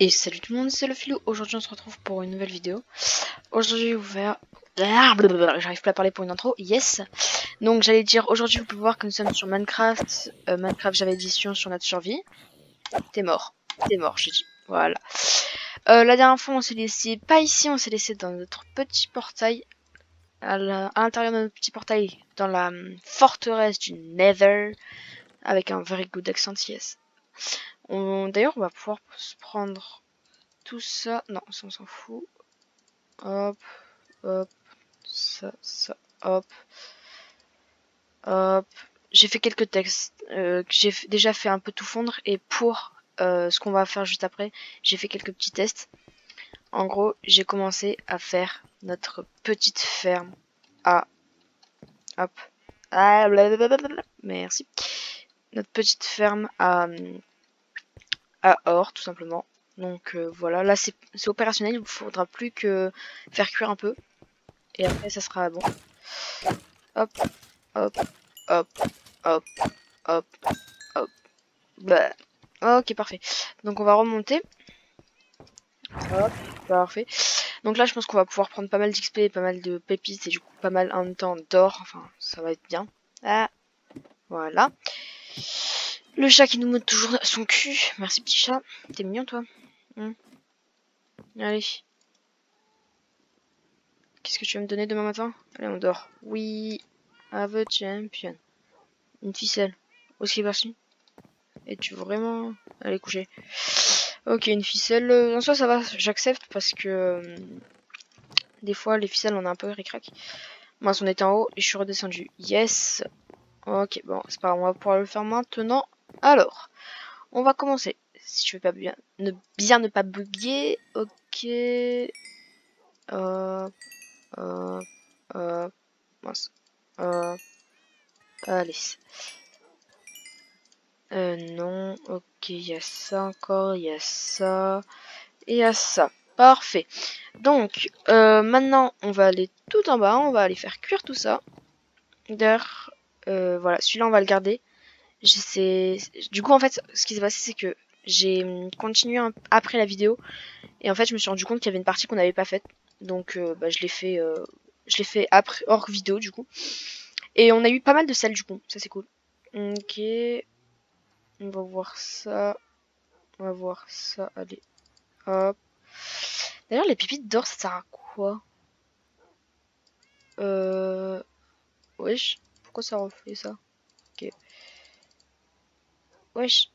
Et salut tout le monde, c'est le Filou. Aujourd'hui on se retrouve pour une nouvelle vidéo. Aujourd'hui vous verrez... J'arrive pas à parler pour une intro, yes. Donc j'allais dire, aujourd'hui vous pouvez voir que nous sommes sur Minecraft. Minecraft Java Edition sur notre survie. T'es mort, je dis. Voilà. La dernière fois on s'est laissé, pas ici, on s'est laissé dans notre petit portail. À l'intérieur de notre petit portail, dans la forteresse du Nether. Avec un very good accent, yes. D'ailleurs on va pouvoir se prendre... tout ça, non, ça on s'en fout. Hop, hop, ça, hop, hop. J'ai fait quelques textes que j'ai déjà fait un peu tout fondre et pour ce qu'on va faire juste après, j'ai fait quelques petits tests. En gros, j'ai commencé à faire notre petite ferme à... hop. Ah, blablabla, merci. Notre petite ferme à or, tout simplement. Donc voilà, là c'est opérationnel, il ne faudra plus que faire cuire un peu. Et après ça sera bon. Hop, hop, hop, hop, hop, hop. Bah. Ok, parfait. Donc on va remonter. Hop, parfait. Donc là je pense qu'on va pouvoir prendre pas mal d'XP, pas mal de pépites et du coup pas mal en même temps d'or. Enfin, ça va être bien. Ah, voilà. Le chat qui nous montre toujours son cul. Merci petit chat. T'es mignon toi. Allez. Qu'est-ce que tu vas me donner demain matin? Allez, on dort. Oui. Have a champion. Une ficelle. Où est-ce qu'il est parti? Es-tu vraiment... Allez, coucher. Ok, une ficelle. En soi, ça va, j'accepte parce que des fois, les ficelles, on a un peu ric-rac. Moi, on était en haut et je suis redescendu. Yes. Ok, bon, c'est pas grave, on va pouvoir le faire maintenant. Alors, on va commencer. Si je veux pas bien ne pas bugger. Ok. Hop, hop, hop. Mince. Hop. Allez. Non. Ok, il y a ça encore, il y a ça. Et il y a ça. Parfait. Donc, maintenant, on va aller tout en bas. On va aller faire cuire tout ça. D'ailleurs, voilà, celui-là, on va le garder. Du coup, en fait, ce qui s'est passé, c'est que j'ai continué après la vidéo. Et en fait, je me suis rendu compte qu'il y avait une partie qu'on n'avait pas faite. Donc, bah, je l'ai fait après, hors vidéo, du coup. Et on a eu pas mal de sel, du coup. Ça, c'est cool. Ok. On va voir ça. On va voir ça. Allez. Hop. D'ailleurs, les pépites d'or, ça sert à quoi? Wesh. Pourquoi ça refait ça? Ok. Wesh.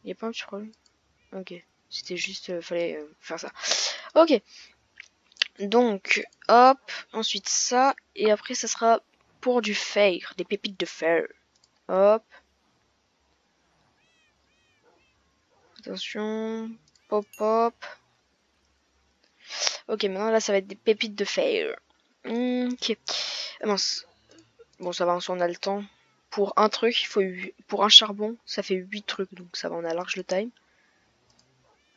Y'a pas un petit problème? Ok. C'était juste, fallait faire ça. Ok. Donc, hop. Ensuite ça. Et après, ça sera pour du fer. Des pépites de fer. Hop. Attention. Pop, pop. Ok, maintenant là, ça va être des pépites de fer. Ok. Ah, mince. Bon, ça va, on a le temps. Pour un truc, il faut pour un charbon, ça fait 8 trucs. Donc ça va, on a large le time.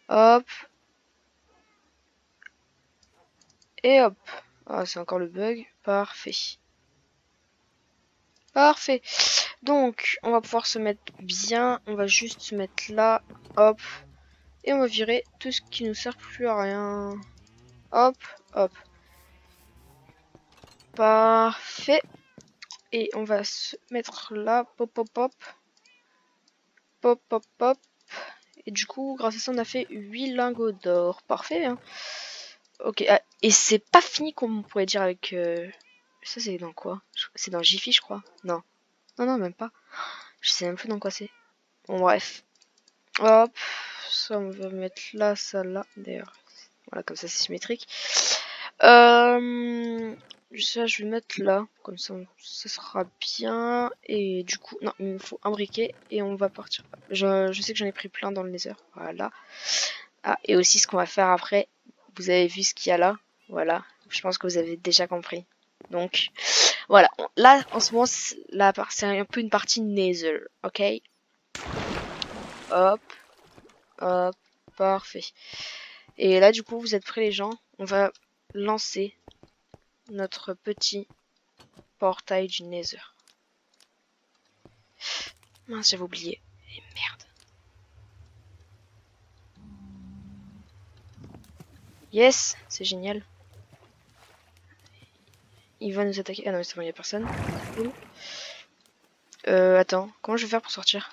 Hop. Et hop. Ah, c'est encore le bug. Parfait. Parfait. Donc, on va pouvoir se mettre bien. On va juste se mettre là. Hop. Et on va virer tout ce qui nous sert plus à rien. Hop. Hop. Parfait. Et on va se mettre là. Pop, pop, pop. Pop, pop, pop. Et du coup, grâce à ça, on a fait 8 lingots d'or. Parfait, hein. Ok. Ah, et c'est pas fini, comme on pourrait dire avec... Ça, c'est dans quoi? C'est dans Jiffy, je crois. Non. Non, non, même pas. Je sais même plus dans quoi c'est. Bon, bref. Hop. Ça, on va mettre là, ça, là. D'ailleurs, voilà, comme ça, c'est symétrique. Ça, je vais mettre là. Comme ça, ça sera bien. Et du coup, non, il me faut un briquet. Et on va partir. Je sais que j'en ai pris plein dans le Nether. Voilà. Ah, et aussi, ce qu'on va faire après. Vous avez vu ce qu'il y a là. Voilà. Je pense que vous avez déjà compris. Donc, voilà. Là, en ce moment, c'est un peu une partie Nether. Ok? Hop. Hop. Parfait. Et là, du coup, vous êtes prêts, les gens? On va lancer notre petit portail du Nether. Mince, j'avais oublié. Et merde. Yes, c'est génial. Il va nous attaquer. Ah non, mais c'est bon, il n'y a personne. Cool. Attends, comment je vais faire pour sortir?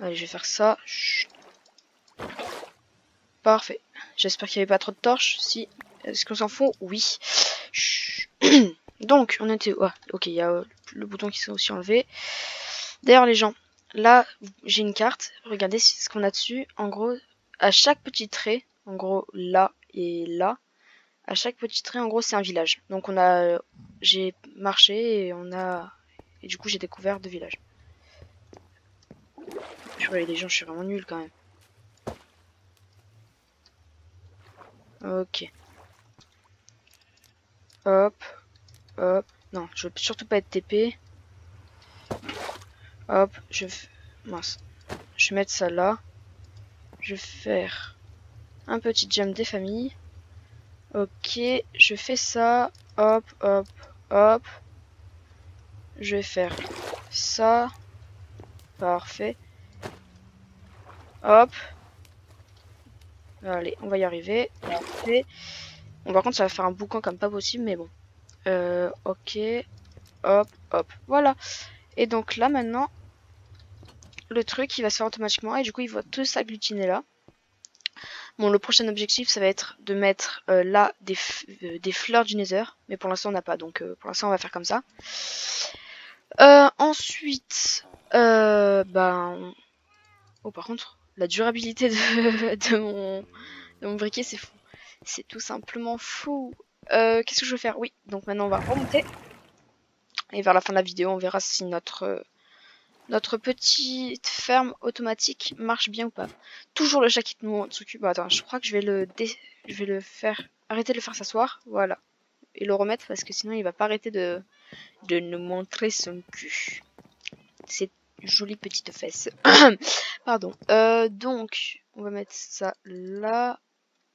Allez, je vais faire ça. Chut. Parfait. J'espère qu'il n'y avait pas trop de torches. Si. Est-ce qu'on s'en fout? Oui. Chut. Donc, on était... Ouais, ok, il y a le bouton qui s'est aussi enlevé. D'ailleurs, les gens, là, j'ai une carte. Regardez ce qu'on a dessus. En gros, à chaque petit trait, en gros, là et là, à chaque petit trait, en gros, c'est un village. Donc, on a... J'ai marché et on a... Et du coup, j'ai découvert 2 villages. Purée, les gens, je suis vraiment nul quand même. Ok. Hop. Hop. Non, je veux surtout pas être TP. Hop. Mince. Je vais mettre ça là. Je vais faire un petit jump des familles. Ok. Je fais ça. Hop, hop, hop. Je vais faire ça. Parfait. Hop. Allez, on va y arriver. Parfait. Bon, par contre, ça va faire un boucan comme pas possible, mais bon. Ok. Hop, hop. Voilà. Et donc là, maintenant, le truc, il va se faire automatiquement. Et du coup, il va tous s'agglutiner là. Bon, le prochain objectif, ça va être de mettre là des fleurs du Nether. Mais pour l'instant, on n'a pas. Donc, pour l'instant, on va faire comme ça. Ensuite, ben... Oh, par contre, la durabilité de mon briquet, c'est fou. C'est tout simplement fou. Qu'est-ce que je veux faire? Oui, donc maintenant, on va remonter. Et vers la fin de la vidéo, on verra si notre petite ferme automatique marche bien ou pas. Toujours le chat qui s'occupe. Bon, attends, je crois que je vais le faire arrêter de le faire s'asseoir. Voilà. Et le remettre parce que sinon il va pas arrêter de nous montrer son cul. C'est jolie petite fesse. Pardon. Donc, on va mettre ça là.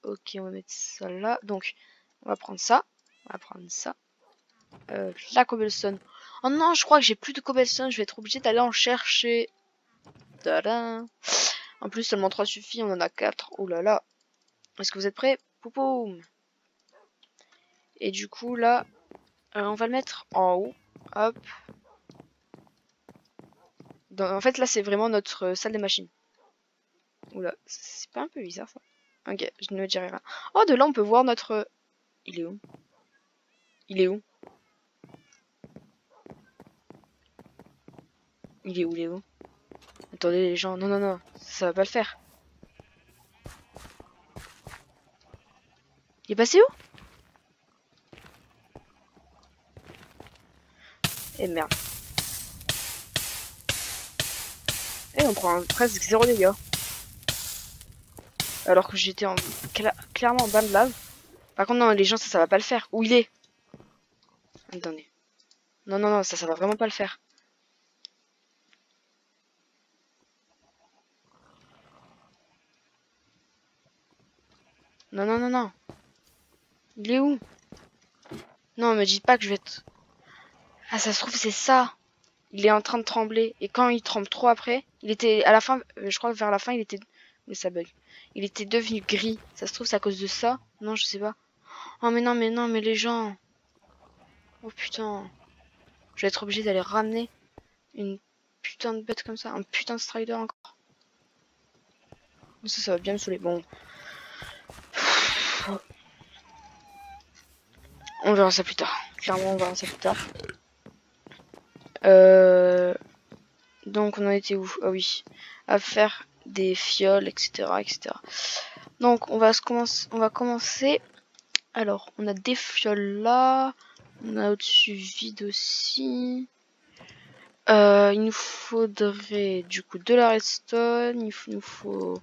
Ok, on va mettre ça là. Donc, on va prendre ça. On va prendre ça. La cobblestone. Oh non, je crois que j'ai plus de cobblestone. Je vais être obligée d'aller en chercher. Tadam. En plus, seulement 3 suffit. On en a 4. Oh là là. Est-ce que vous êtes prêts? Poupoum. Et du coup, là, on va le mettre en haut. Hop. En fait, là, c'est vraiment notre salle des machines. Oula, c'est pas un peu bizarre ça? Ok, je ne dirai rien. Oh, de là, on peut voir notre... Il est où? Il est où? Il est où? Il est où? Attendez, les gens. Non, non, non. Ça va pas le faire. Il est passé où? Eh merde. Eh, on prend presque 0 dégâts. Alors que j'étais clairement en bas de lave. Par contre, non, les gens, ça va pas le faire. Où il est? Attendez. Non, non, non, ça va vraiment pas le faire. Non, non, non, non. Il est où? Non, me dites pas que je vais être... Ah, ça se trouve, c'est ça. Il est en train de trembler. Et quand il tremble trop après, il était... À la fin, je crois que vers la fin, il était... Mais ça bug. Il était devenu gris. Ça se trouve, c'est à cause de ça? Non, je sais pas. Oh, mais non, mais non, mais les gens... Oh, putain. Je vais être obligé d'aller ramener une putain de bête comme ça. Un putain de strider encore. Ça va bien me saouler. Bon. On verra ça plus tard. Clairement, on verra ça plus tard. Donc, on en était où? Ah oui. À faire des fioles, etc., etc. Donc, on va commencer. Alors, on a des fioles là. On a au-dessus vide aussi. Il nous faudrait du coup de la redstone. Il nous faut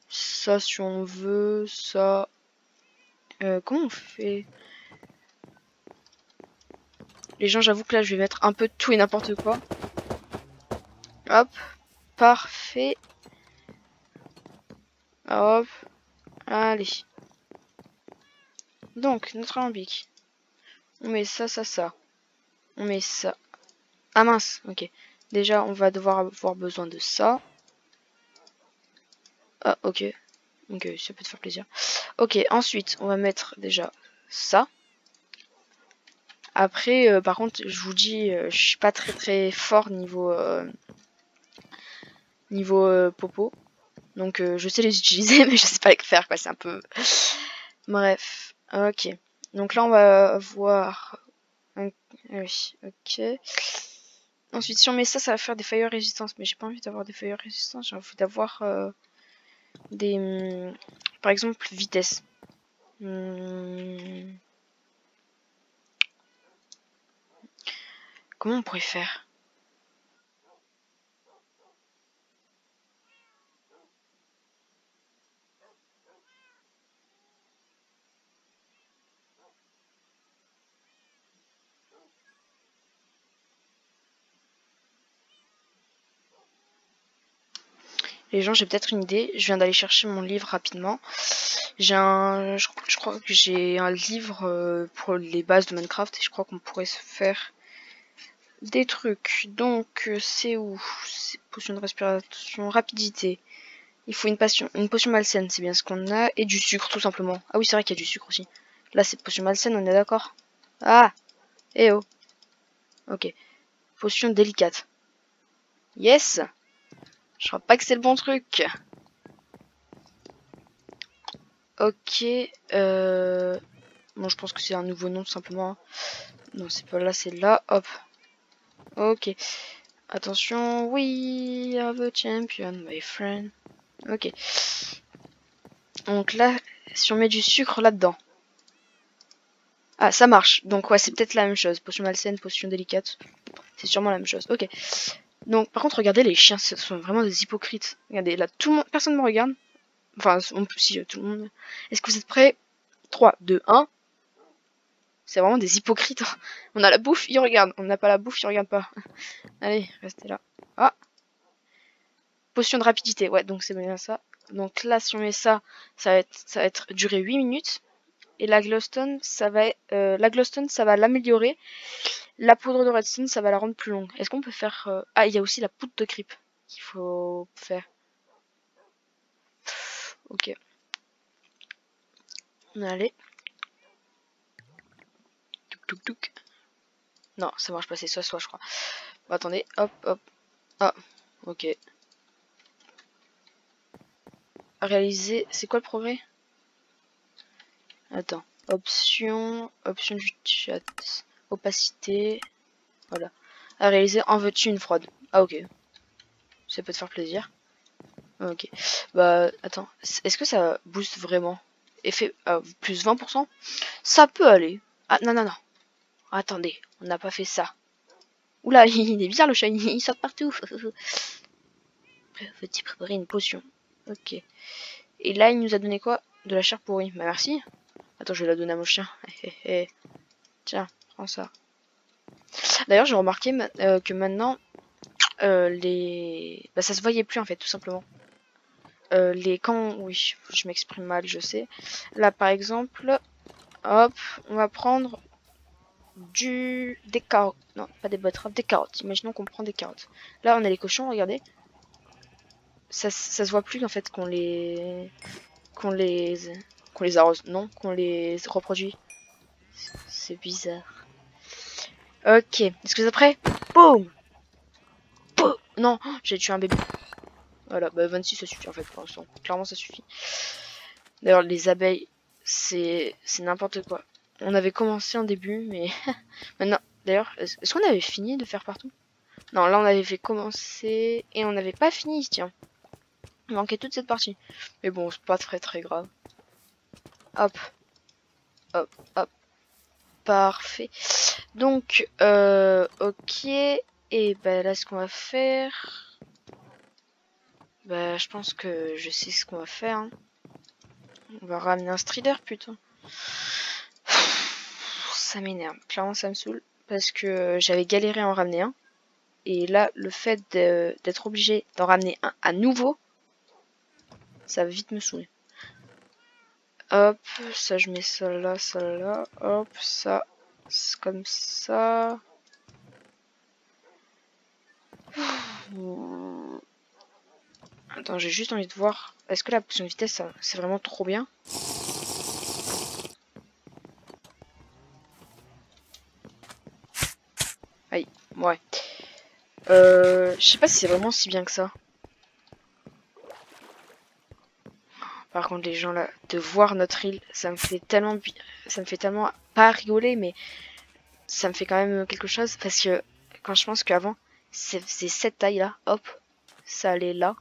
ça si on veut. Ça. Comment on fait? Les gens, j'avoue que là, je vais mettre un peu de tout et n'importe quoi. Hop. Parfait. Hop. Allez. Donc, notre alambic. On met ça, ça, ça. On met ça. Ah mince, ok. Déjà, on va devoir avoir besoin de ça. Ah, ok. Donc ça peut te faire plaisir. Ok, ensuite, on va mettre déjà ça. Après, par contre, je vous dis, je suis pas très fort niveau popo. Donc je sais les utiliser, mais je sais pas les faire, quoi. C'est un peu... Bref, ok. Donc là, on va voir... Oui, ok. Ensuite, si on met ça, ça va faire des fire résistance. Mais j'ai pas envie d'avoir des fire résistance. J'ai envie d'avoir des... par exemple, vitesse. Comment on pourrait faire? Les gens, j'ai peut-être une idée. Je viens d'aller chercher mon livre rapidement. Je crois que j'ai un livre pour les bases de Minecraft et je crois qu'on pourrait se faire des trucs. Donc, c'est où? C'est potion de respiration, rapidité. Il faut une potion malsaine, c'est bien ce qu'on a. Et du sucre, tout simplement. Ah oui, c'est vrai qu'il y a du sucre aussi. Là, c'est potion malsaine, on est d'accord? Ah! Eh oh! Ok. Potion délicate. Yes! Je crois pas que c'est le bon truc. Ok. Bon, je pense que c'est un nouveau nom, tout simplement. Non, c'est pas là, c'est là. Hop. Ok. Attention. We are the champion, my friend. Ok. Donc là, si on met du sucre là-dedans. Ah, ça marche. Donc ouais, c'est peut-être la même chose. Potion malsaine, potion délicate. C'est sûrement la même chose. Ok. Donc par contre, regardez, les chiens, ce sont vraiment des hypocrites. Regardez, là, tout le monde, personne ne me regarde. Enfin, si, tout le monde. Est-ce que vous êtes prêts? 3, 2, 1. C'est vraiment des hypocrites. On a la bouffe, ils regardent. On n'a pas la bouffe, ils regardent pas. Allez, restez là. Ah, potion de rapidité. Ouais, donc c'est bien ça. Donc là, si on met ça, ça va être durer 8 minutes. Et la glowstone, ça va l'améliorer. La poudre de redstone, ça va la rendre plus longue. Est-ce qu'on peut faire... Ah, il y a aussi la poudre de creep qu'il faut faire. Ok. Allez. Touk touk touk. Non, ça marche pas, c'est soit, je crois. Bon, attendez, hop, hop. Ah, ok. Réaliser, c'est quoi le progrès? Attends. Option du chat. Opacité. Voilà. À réaliser, en veux-tu une froide? Ah, ok. Ça peut te faire plaisir. Ok. Bah, attends. Est-ce que ça booste vraiment? Effet plus 20%? Ça peut aller. Ah, non, non, non. Attendez, on n'a pas fait ça. Oula, il est bizarre le chat, il sort partout. Faut-il préparer une potion? Ok. Et là, il nous a donné quoi? De la chair pourrie. Bah, merci. Attends, je vais la donner à mon chien. Tiens, prends ça. D'ailleurs, j'ai remarqué que maintenant, bah, ça se voyait plus en fait, tout simplement. Oui, je m'exprime mal, je sais. Là, par exemple, hop, on va prendre des carottes. Non, pas des betteraves, des carottes. Imaginons qu'on prend des carottes. Là, on a les cochons, regardez. Ça se voit plus en fait qu'on les qu'on les arrose. Non, qu'on les reproduit. C'est bizarre. Ok, est-ce que vous êtes prêts? Boum! Boum! Non, j'ai tué un bébé. Voilà, bah 26 ça suffit en fait pour l'instant. Clairement ça suffit. D'ailleurs les abeilles, c'est n'importe quoi. On avait commencé en début, mais maintenant. D'ailleurs, est-ce qu'on avait fini de faire partout? Non, là on avait fait commencer et on n'avait pas fini, tiens. Il manquait toute cette partie. Mais bon, c'est pas très grave. Hop, hop, hop. Parfait. Donc, ok. Et ben là, ce qu'on va faire... Bah, je pense que je sais ce qu'on va faire. Hein. On va ramener un strider plutôt. Ça m'énerve. Clairement, ça me saoule. Parce que j'avais galéré à en ramener un. Et là, le fait d'être obligé d'en ramener un à nouveau, ça va vite me saouler. Hop, ça je mets ça là. Hop, ça, comme ça. Attends, j'ai juste envie de voir. Est-ce que la potion de vitesse, c'est vraiment trop bien? Aïe, ouais. Je sais pas si c'est vraiment si bien que ça. Par contre, les gens là, de voir notre île, ça me fait tellement, ça me fait tellement pas rigoler, mais ça me fait quand même quelque chose parce que quand je pense qu'avant, c'est cette taille là, hop, ça allait là,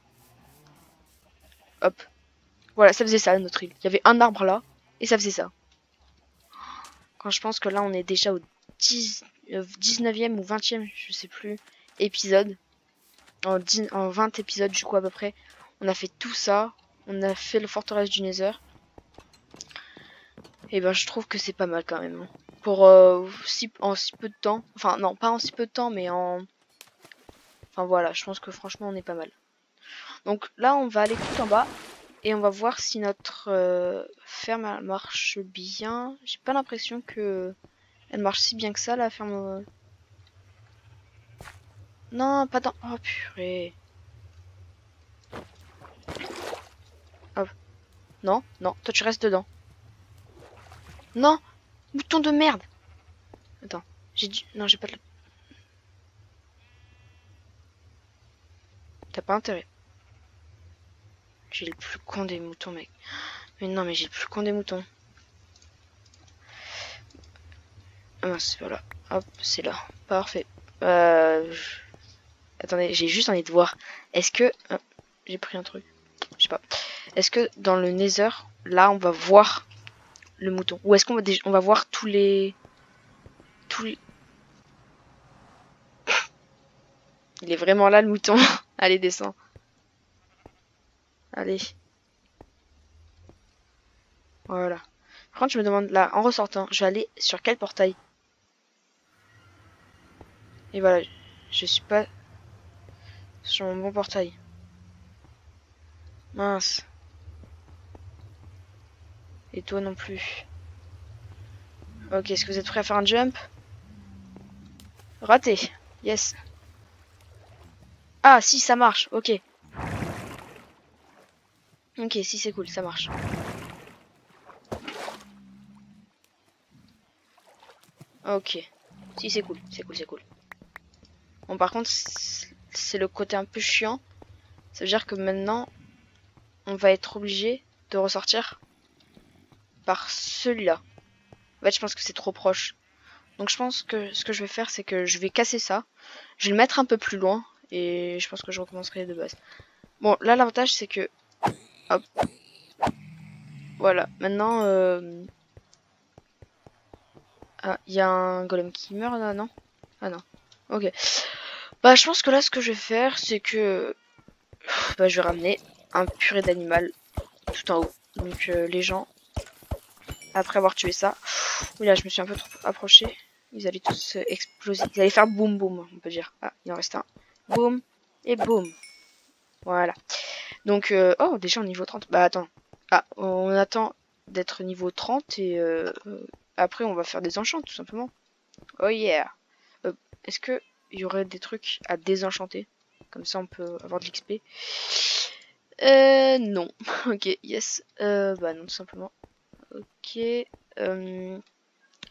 hop, voilà, ça faisait ça notre île. Il y avait un arbre là et ça faisait ça. Quand je pense que là, on est déjà au 19e ou 20e, je sais plus, épisode, en 20 épisodes du coup à peu près, on a fait tout ça, on a fait le forteresse du Nether. Et ben je trouve que c'est pas mal quand même. Pour en si peu de temps. Enfin non, pas en si peu de temps, mais en... Enfin voilà, je pense que franchement on est pas mal. Donc là on va aller tout en bas. Et on va voir si notre ferme elle marche bien. J'ai pas l'impression que elle marche si bien que ça la ferme. Non, pas dans... Oh purée. Oh. Non, non, toi tu restes dedans. Non, mouton de merde. Attends, j'ai dû... Non, j'ai pas de... T'as pas intérêt. J'ai le plus con des moutons, mec. Mais non, mais j'ai le plus con des moutons. Ah mince, voilà. Hop, c'est là. Parfait. Attendez, j'ai juste envie de voir. Est-ce que... j'ai pris un truc. Je sais pas. Est-ce que dans le Nether, là, on va voir le mouton? Ou est-ce qu'on va, on va voir tous les... Tous les... Il est vraiment là, le mouton. Allez, descends. Allez. Voilà. Par contre, je me demande, là, en ressortant, je vais aller sur quel portail? Et voilà, je suis pas sur mon bon portail. Mince. Et toi non plus. Ok, est-ce que vous êtes prêts à faire un jump? Raté. Yes. Ah, si, ça marche. Ok. Ok, si, c'est cool, ça marche. Ok. Si, c'est cool, c'est cool, c'est cool. Bon, par contre, c'est le côté un peu chiant. Ça veut dire que maintenant, on va être obligé de ressortir par celui-là. En fait, je pense que c'est trop proche. Donc, je pense que ce que je vais faire, c'est que je vais casser ça. Je vais le mettre un peu plus loin. Et je pense que je recommencerai de base. Bon, là, l'avantage, c'est que... Hop. Voilà. Maintenant, ah, il y a un golem qui meurt là, non? Ah non. Ok. Bah, je pense que là, ce que je vais faire, c'est que... Bah, je vais ramener un purée d'animal tout en haut. Donc, les gens, après avoir tué ça... Oui, là, je me suis un peu trop approché. Ils allaient tous exploser. Ils allaient faire boum boum, on peut dire. Ah, il en reste un. Boum et boum. Voilà. Donc, oh, déjà au niveau 30. Bah, attends. Ah, on attend d'être niveau 30 et après, on va faire des enchants, tout simplement. Oh yeah. Est-ce que il y aurait des trucs à désenchanter? Comme ça, on peut avoir de l'XP. Non. Ok, yes. Bah non, tout simplement. Ok.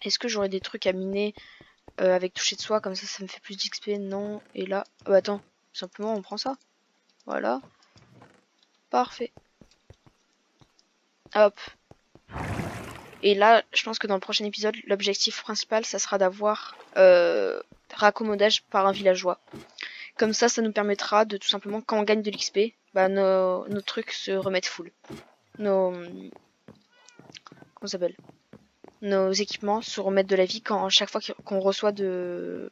Est-ce que j'aurais des trucs à miner avec toucher de soi? Comme ça me fait plus d'XP. Non. Et là... Oh, bah attends. Tout simplement, on prend ça. Voilà. Parfait. Hop. Et là, je pense que dans le prochain épisode, l'objectif principal, ça sera d'avoir raccommodage par un villageois. Comme ça nous permettra de tout simplement, quand on gagne de l'XP, bah, nos trucs se remettent full. Nos... Comment ça s'appelle? Nos équipements se remettent de la vie quand chaque fois qu'on reçoit de...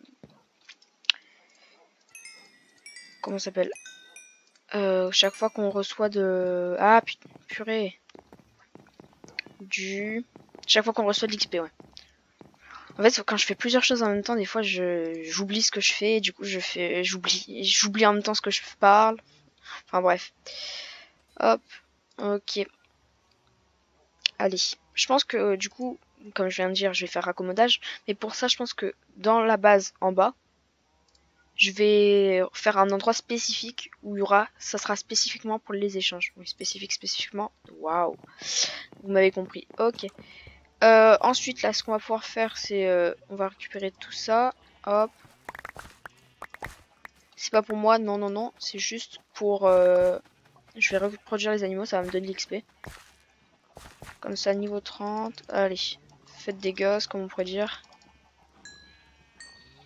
Comment ça s'appelle? Chaque fois qu'on reçoit de... Ah, purée. Chaque fois qu'on reçoit de l'XP, ouais. En fait, quand je fais plusieurs choses en même temps, des fois, j'oublie ce que je fais, et du coup, j'oublie en même temps ce que je parle. Enfin, bref. Hop. Ok. Allez. Je pense que, du coup, comme je viens de dire, je vais faire raccommodage. Mais pour ça, je pense que dans la base, en bas, je vais faire un endroit spécifique où il y aura, ça sera spécifiquement pour les échanges. Oui, spécifiquement. Waouh. Vous m'avez compris. Ok. Ensuite, là, ce qu'on va pouvoir faire, c'est, on va récupérer tout ça. Hop. C'est pas pour moi, non, non, non. C'est juste pour, je vais reproduire les animaux, ça va me donner de l'XP. Comme ça, niveau 30. Allez. Faites des gosses, comme on pourrait dire.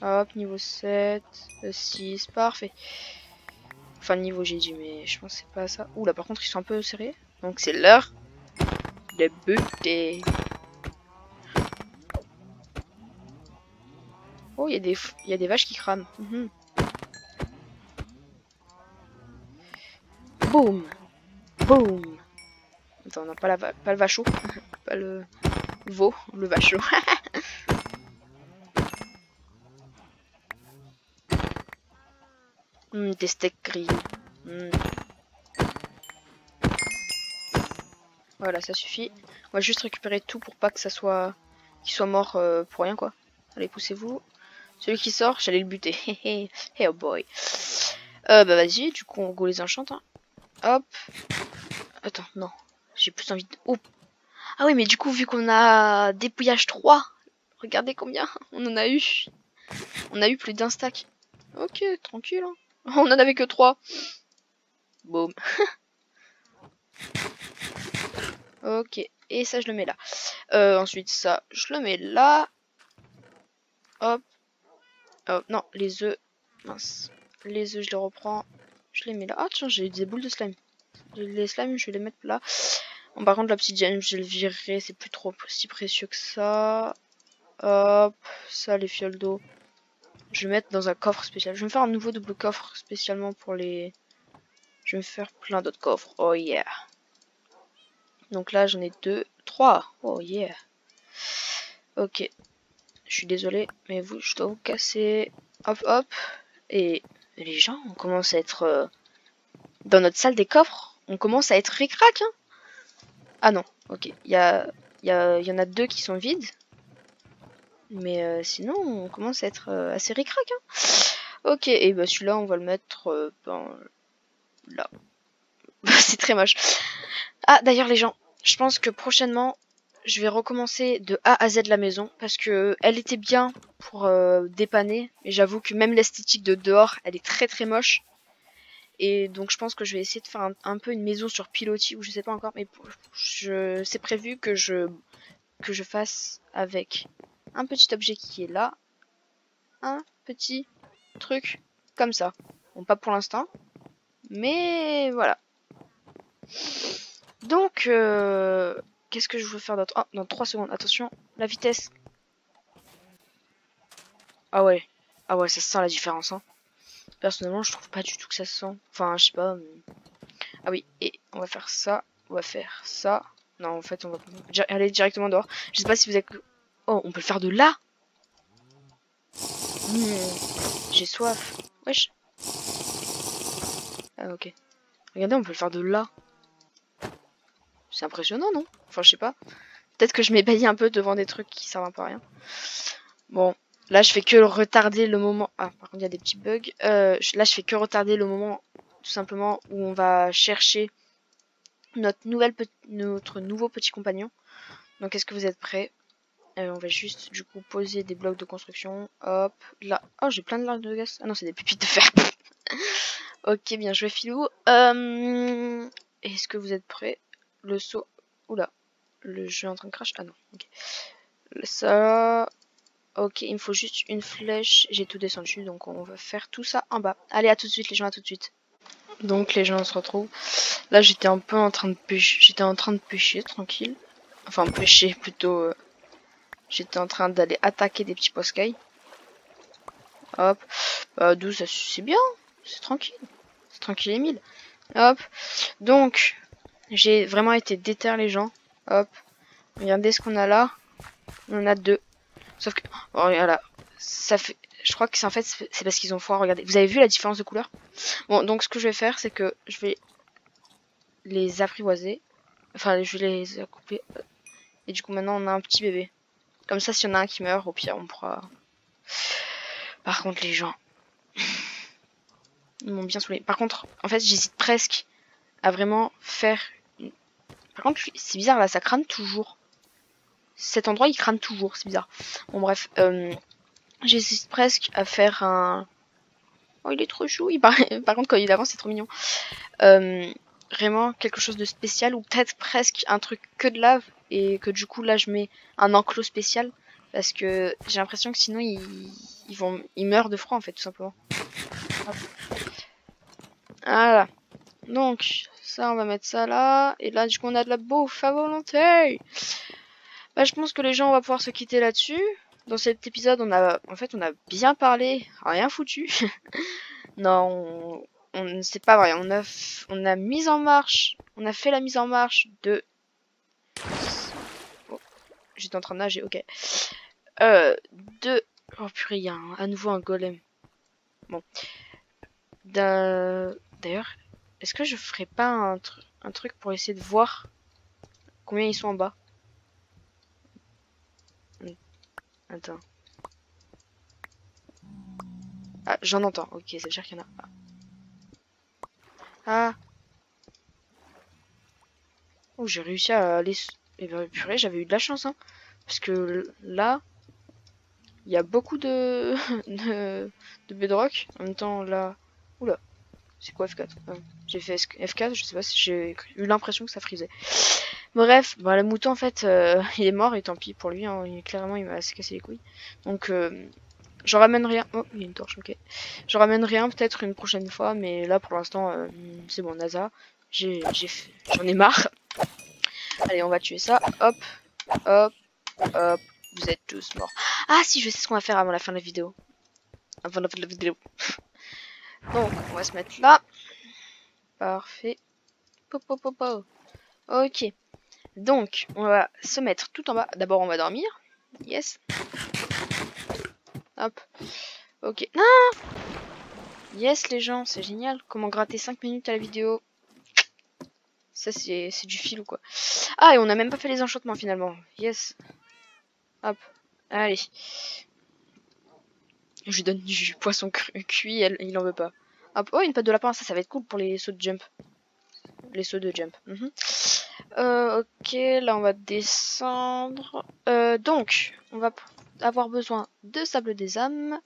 Hop, niveau 7, 6, parfait. Enfin, le niveau j'ai dit, mais je pense que c'est pas ça. Ouh, là par contre, ils sont un peu serrés. Donc c'est l'heure de buter. Oh, il y a des vaches qui crament. Boum, boum. Attends, non, pas le vachot. Pas le veau, le vachot. Des steaks grillés. Voilà, ça suffit. On va juste récupérer tout pour pas que ça soit... qu'il soit mort pour rien, quoi. Allez, poussez-vous. Celui qui sort, j'allais le buter. Hey oh boy. Bah vas-y, du coup on go les enchante. Hein. Hop. Attends, non. J'ai plus envie de... Oh. Ah oui, mais du coup, vu qu'on a dépouillage 3, regardez combien on en a eu. On a eu plus d'un stack. Ok, tranquille. Hein. On en avait que 3. Boum. Ok, et ça je le mets là. Ensuite ça, je le mets là. Hop. Non, les œufs. Mince. Les œufs, je les reprends. Je les mets là. Ah tiens, j'ai des boules de slime. Les slimes, je vais les mettre là. Bon, par contre, l'obsidienne, je vais le virer. C'est plus trop si précieux que ça. Hop. Ça, les fioles d'eau. Je vais mettre dans un coffre spécial. Je vais me faire un nouveau double coffre spécialement pour les... Je vais me faire plein d'autres coffres. Oh yeah. Donc là, j'en ai 2, 3. Oh yeah. Ok. Je suis désolé, mais vous, je dois vous casser. Hop, hop. Et les gens, on commence à être... dans notre salle des coffres, on commence à être ric-rac, hein. Ah non, ok. Il y en a 2 qui sont vides. Mais sinon, on commence à être assez ric-rac, hein. Ok, et bah celui-là, on va le mettre là. C'est très moche. Ah, d'ailleurs, les gens, je pense que prochainement, je vais recommencer de A à Z la maison. Parce que elle était bien pour dépanner. Mais j'avoue que même l'esthétique de dehors, elle est très très moche. Et donc, je pense que je vais essayer de faire un peu une maison sur pilotis. Ou je sais pas encore. Mais c'est prévu que je fasse avec un petit objet qui est là. Un petit truc comme ça. Bon, pas pour l'instant. Mais voilà. Donc, qu'est-ce que je veux faire d'autre? Oh, dans 3 secondes. Attention, la vitesse. Ah ouais. Ah ouais, ça se sent la différence. Hein. Personnellement, je trouve pas du tout que ça se sent. Enfin, je sais pas. Ah oui, et on va faire ça. On va faire ça. Non, en fait, on va aller directement dehors. Je sais pas si vous avez... Oh, on peut le faire de là. J'ai soif. Wesh. Ah ok. Regardez, on peut le faire de là. C'est impressionnant, non? Enfin, je sais pas. Peut-être que je m'ébahis un peu devant des trucs qui servent un peu à rien. Bon, là, je fais que retarder le moment... Ah, par contre, il y a des petits bugs. Là, je fais que retarder le moment, tout simplement, où on va chercher notre nouveau petit compagnon. Donc, est-ce que vous êtes prêts? On va juste, du coup, poser des blocs de construction. Hop, là. Oh, j'ai plein de larves de gaz. Ah non, c'est des pépites de fer. Ok, bien joué, Filou. Est-ce que vous êtes prêts? Le saut... Oula. Le jeu est en train de crash. Ah non, ok. Ça... Ok, il me faut juste une flèche. J'ai tout descendu, donc on va faire tout ça en bas. Allez, à tout de suite, les gens, à tout de suite. Donc, les gens, on se retrouve. Là, j'étais un peu en train de pêcher. J'étais en train de pêcher, tranquille. Enfin, pêcher, plutôt... J'étais en train d'aller attaquer des petits poscailles. Hop. 12, c'est bien. C'est tranquille. C'est tranquille et mille. Hop. Donc, j'ai vraiment été déter, les gens. Hop. Regardez ce qu'on a là. On en a 2. Sauf que... Oh, voilà. Ça fait... Je crois que c'est en fait, c'est parce qu'ils ont froid. Regardez. Vous avez vu la différence de couleur? Bon, donc ce que je vais faire, c'est que je vais les apprivoiser. Enfin, je vais les couper. Et du coup, maintenant, on a un petit bébé. Comme ça, s'il y en a un qui meurt, au pire, on pourra... Par contre, les gens... Ils m'ont bien saoulé. Par contre, en fait, j'hésite presque à vraiment faire... Par contre, c'est bizarre, là, ça crame toujours. Cet endroit, il crame toujours, c'est bizarre. Bon, bref. J'hésite presque à faire un... Oh, il est trop chou. Par contre, quand il avance, c'est trop mignon. Vraiment quelque chose de spécial. Ou peut-être presque un truc que de lave. Et que du coup, là, je mets un enclos spécial. Parce que j'ai l'impression que sinon, ils meurent de froid, en fait, tout simplement. Hop. Voilà. Donc, ça, on va mettre ça là. Et là, du coup, on a de la bouffe à volonté. Bah, je pense que les gens, on va pouvoir se quitter là-dessus. Dans cet épisode, on a bien parlé, rien foutu. Non, c'est pas vrai. On a mis en marche, on a fait la mise en marche de... Oh, j'étais en train de nager, ok. De... Oh purée, il y a à nouveau un golem. Bon. D'ailleurs, est-ce que je ferais pas un truc pour essayer de voir combien ils sont en bas? Attends. Ah, j'en entends. Ok, ça veut dire qu'il y en a. Ah. Oh, j'ai réussi à aller... Eh ben, purée, j'avais eu de la chance, hein. Parce que là, il y a beaucoup de... de bedrock. En même temps, là... Oula, c'est quoi F4? J'ai fait F4, je sais pas si j'ai eu l'impression que ça frisait. Bref, bah, le mouton, en fait, il est mort, et tant pis pour lui. Hein, clairement, il m'a assez cassé les couilles. Donc, j'en ramène rien. Oh, il y a une torche, ok. J'en ramène rien, peut-être une prochaine fois, mais là, pour l'instant, c'est bon, NASA. J'en ai marre. Allez, on va tuer ça. Hop, hop, hop. Vous êtes tous morts. Ah si, je sais ce qu'on va faire avant la fin de la vidéo. Avant la fin de la vidéo. Donc, on va se mettre là. Parfait. Popo. Ok. Donc, on va se mettre tout en bas. D'abord, on va dormir. Yes. Hop. Ok. Non. Yes, les gens, c'est génial. Comment gratter 5 minutes à la vidéo. Ça, c'est du fil ou quoi. Ah, et on n'a même pas fait les enchantements finalement. Yes. Hop. Allez. Je lui donne du poisson cuit, il en veut pas. Hop. Oh, une patte de lapin, ça va être cool pour les sauts de jump. Les sauts de jump. Ok, là on va descendre. Donc, on va avoir besoin de sable des âmes.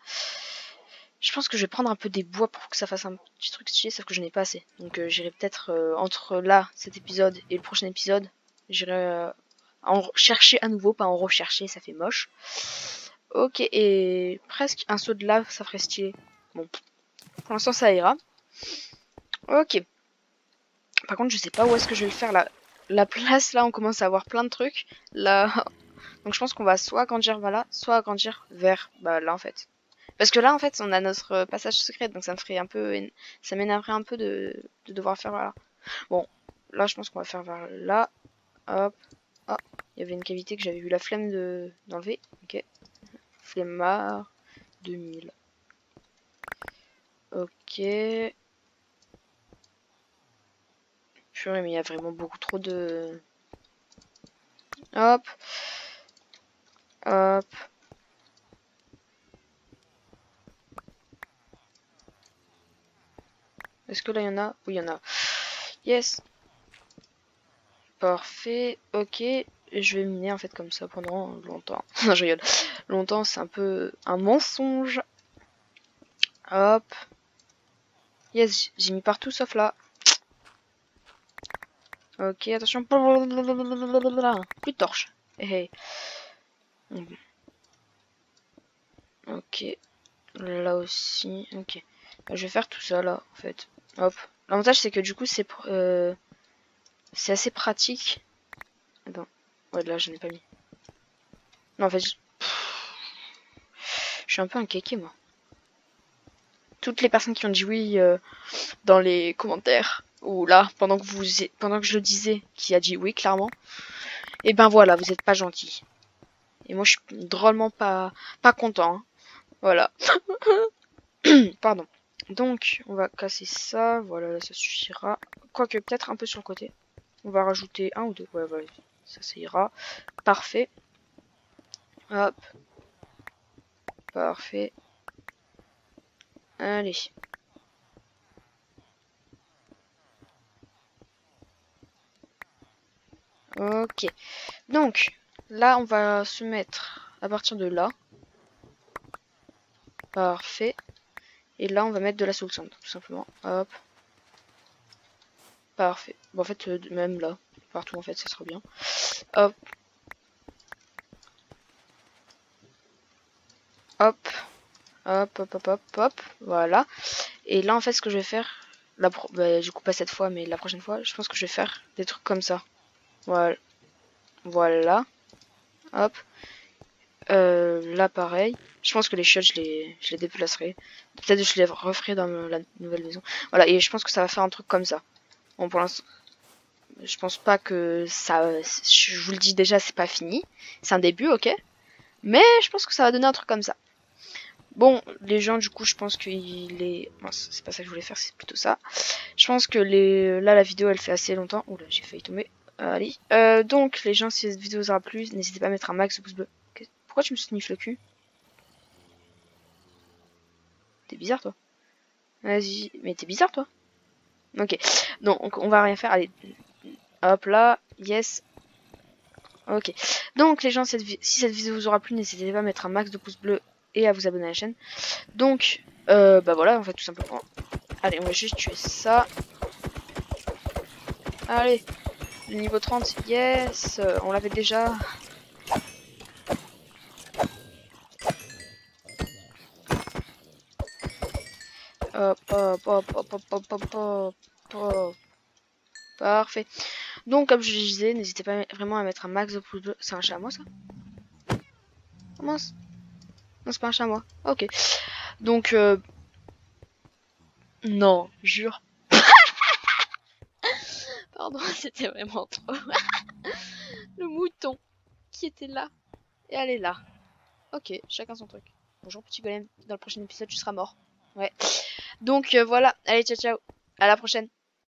Je pense que je vais prendre un peu des bois pour que ça fasse un petit truc stylé, sauf que je n'ai pas assez. Donc j'irai peut-être entre là, cet épisode, et le prochain épisode, j'irai en chercher à nouveau, pas en rechercher, ça fait moche. Ok, et presque un saut de lave, ça ferait stylé. Bon, pour l'instant ça ira. Ok. Par contre, je sais pas où est-ce que je vais le faire là. La place, là, on commence à avoir plein de trucs. Là, donc je pense qu'on va soit agrandir vers là, soit agrandir vers là en fait. Parce que là, en fait, on a notre passage secret, donc ça me ferait un peu, ça m'énerverait un peu de devoir faire voilà. Bon, là, je pense qu'on va faire vers là. Hop. Ah, il y avait une cavité que j'avais eu la flemme d'enlever. Ok. Flemmard 2000. Ok. Purée, mais il y a vraiment beaucoup trop de... Hop. Hop. Est-ce que là, il y en a? Oui, il y en a. Yes. Parfait. Ok. Je vais miner, en fait, comme ça pendant longtemps. Non, je rigole. Longtemps, c'est un peu un mensonge. Hop. Yes, j'ai mis partout sauf là. Ok, attention. Plus de torche. Hey, hey. Ok. Là aussi. Ok. Je vais faire tout ça là, en fait. Hop. L'avantage, c'est que du coup, c'est assez pratique. Attends. Ouais, là, je n'ai pas mis. Non, en fait, je suis un peu un kéké, moi. Toutes les personnes qui ont dit oui dans les commentaires, ou là, pendant que je le disais, qui a dit oui, clairement, et ben voilà, vous êtes pas gentil. Et moi, je suis drôlement pas content. Hein. Voilà. Pardon. Donc, on va casser ça. Voilà, ça suffira. Quoique, peut-être un peu sur le côté. On va rajouter un ou deux. Ouais, ouais, ça ira. Parfait. Hop. Parfait. Allez. Ok. Donc, là, on va se mettre à partir de là. Parfait. Et là, on va mettre de la soul sand, tout simplement. Hop. Parfait. Bon, en fait, même là, partout, en fait, ça sera bien. Hop. Hop. Hop, hop, hop, hop, hop. Voilà. Et là, en fait, ce que je vais faire, du coup, pas cette fois, mais la prochaine fois, je pense que je vais faire des trucs comme ça. Voilà. Voilà. Hop. Là, pareil. Je pense que les chiottes, je les déplacerai. Peut-être que je les referai dans la nouvelle maison. Voilà, et je pense que ça va faire un truc comme ça. Bon, pour l'instant, je pense pas que ça... Je vous le dis déjà, c'est pas fini. C'est un début, ok. Mais je pense que ça va donner un truc comme ça. Bon, les gens, du coup, je pense qu'il est... Mince, c'est pas ça que je voulais faire, c'est plutôt ça. Je pense que là, la vidéo, elle fait assez longtemps. Oula, j'ai failli tomber. Allez. Donc, les gens, si cette vidéo vous aura plu, n'hésitez pas à mettre un max de pouces bleus. Pourquoi tu me sniffes le cul? T'es bizarre, toi. Vas-y. Mais t'es bizarre, toi. Ok. Donc, on va rien faire. Allez. Hop là. Yes. Ok. Donc, les gens, si cette vidéo vous aura plu, n'hésitez pas à mettre un max de pouces bleus et à vous abonner à la chaîne. Donc, bah voilà, en fait, tout simplement. Allez, on va juste tuer ça. Allez. Le niveau 30. Yes. On l'avait déjà. Hop, hop, hop, hop, hop, hop, hop, hop, hop. Parfait. Donc, comme je disais, n'hésitez pas vraiment à mettre un max de pouces bleus. C'est un chamois, ça? Oh mince. Non, c'est pas un chamois. Ok. Donc, non, jure. Pardon, c'était vraiment trop. Le mouton qui était là. Et elle est là. Ok, chacun son truc. Bonjour, petit golem. Dans le prochain épisode, tu seras mort. Ouais. Donc, voilà. Allez, ciao, ciao. À la prochaine.